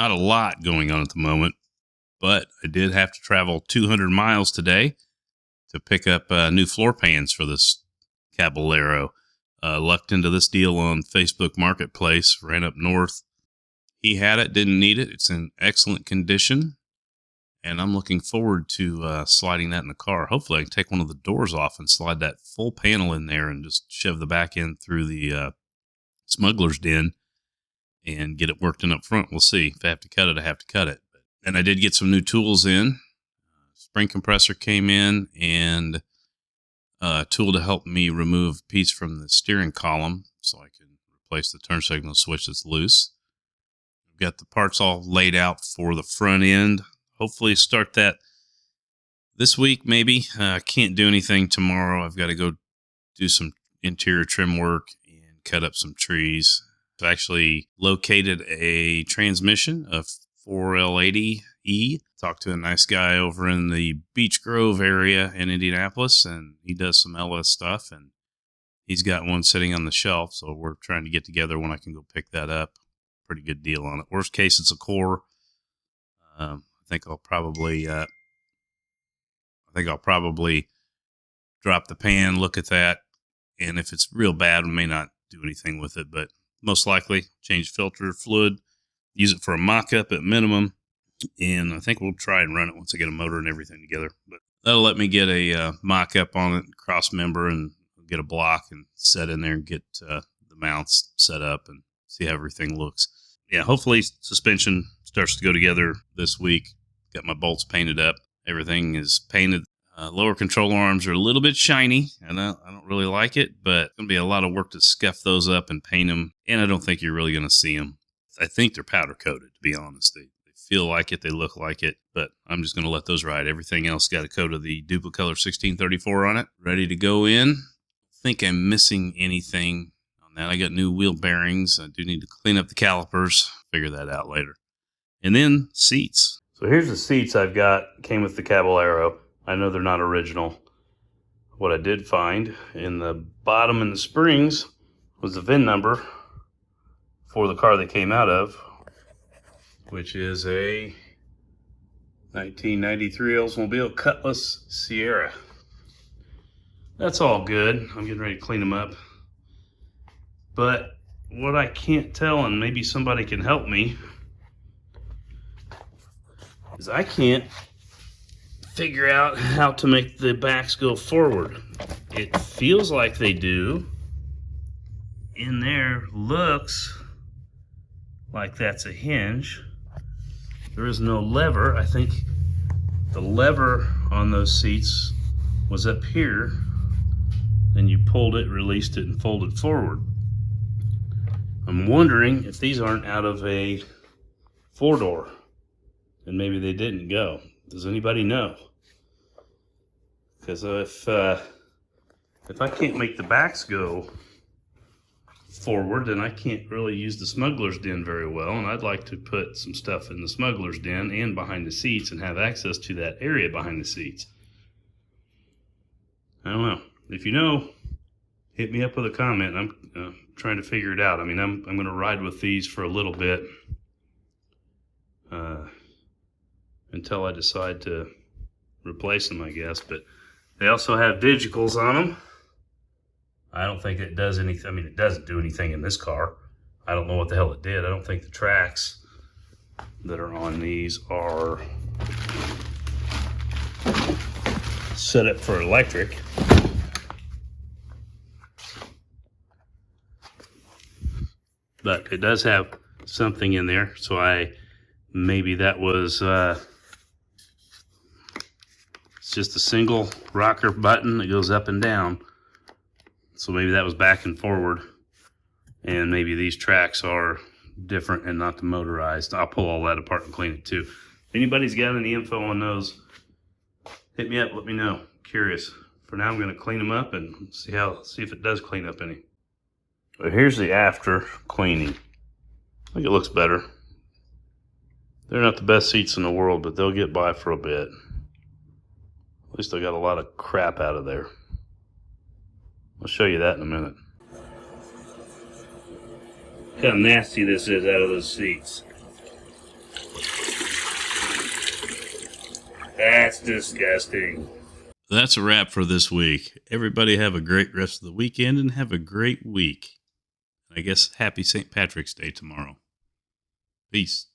Not a lot going on at the moment, but I did have to travel 200 miles today to pick up new floor pans for this Caballero. Lucked into this deal on Facebook Marketplace, ran up north. He had it, didn't need it. It's in excellent condition, and I'm looking forward to sliding that in the car. Hopefully I can take one of the doors off and slide that full panel in there and just shove the back end through the smuggler's den and get it worked in up front. We'll see. If I have to cut it, I have to cut it. And I did get some new tools in. Spring compressor came in, and a tool to help me remove a piece from the steering column so I can replace the turn signal switch that's loose. I've got the parts all laid out for the front end. Hopefully start that this week, maybe. I can't do anything tomorrow. I've got to go do some interior trim work and cut up some trees. I actually located a transmission, a 4L80E. Talked to a nice guy over in the Beech Grove area in Indianapolis, and he does some LS stuff, and he's got one sitting on the shelf, so we're trying to get together when I can go pick that up. Pretty good deal on it. Worst case, it's a core. I think I'll probably drop the pan, look at that, and if it's real bad, we may not do anything with it, but most likely change filter fluid, use it for a mock-up at minimum, and I think we'll try and run it once I get a motor and everything together. But that'll let me get a mock-up on it, cross member, and get a block and set in there and get the mounts set up and see how everything looks. Yeah, hopefully suspension starts to go together this week. Got my bolts painted up. Everything is painted. Lower control arms are a little bit shiny, and I don't really like it, but it's going to be a lot of work to scuff those up and paint them, and I don't think you're really going to see them. I think they're powder coated, to be honest. They feel like it, they look like it, but I'm just going to let those ride. Everything else got a coat of the Duplicolor 1634 on it, ready to go in. I think I'm missing anything on that. I got new wheel bearings. I do need to clean up the calipers, figure that out later. And then seats. So here's the seats I've got, came with the Caballero. I know they're not original. What I did find in the bottom in the springs was the VIN number for the car they came out of, which is a 1993 Oldsmobile Cutlass Sierra. That's all good. I'm getting ready to clean them up. But what I can't tell, and maybe somebody can help me, is I can't figure out how to make the backs go forward. It feels like they do. In there looks like that's a hinge. There is no lever. I think the lever on those seats was up here, and you pulled it, released it, and folded forward. I'm wondering if these aren't out of a four-door, and maybe they didn't go. Does anybody know? Because if I can't make the backs go forward, then I can't really use the smuggler's den very well, and I'd like to put some stuff in the smuggler's den and behind the seats and have access to that area behind the seats. I don't know. If you know, hit me up with a comment. I'm trying to figure it out. I mean, I'm going to ride with these for a little bit until I decide to replace them, I guess. But they also have digicals on them. I don't think it does anything. I mean, it doesn't do anything in this car. I don't know what the hell it did. I don't think the tracks that are on these are set up for electric. But it does have something in there, so maybe that was it's just a single rocker button that goes up and down. So maybe that was back and forward, and maybe these tracks are different and not the motorized. I'll pull all that apart and clean it too. If anybody's got any info on those, hit me up, let me know. Curious. For now, I'm going to clean them up and see if it does clean up any. But here's the after cleaning. I think it looks better. They're not the best seats in the world, but they'll get by for a bit. At least I got a lot of crap out of there. I'll show you that in a minute. Look how nasty this is out of those seats. That's disgusting. That's a wrap for this week. Everybody have a great rest of the weekend and have a great week. I guess happy St. Patrick's Day tomorrow. Peace.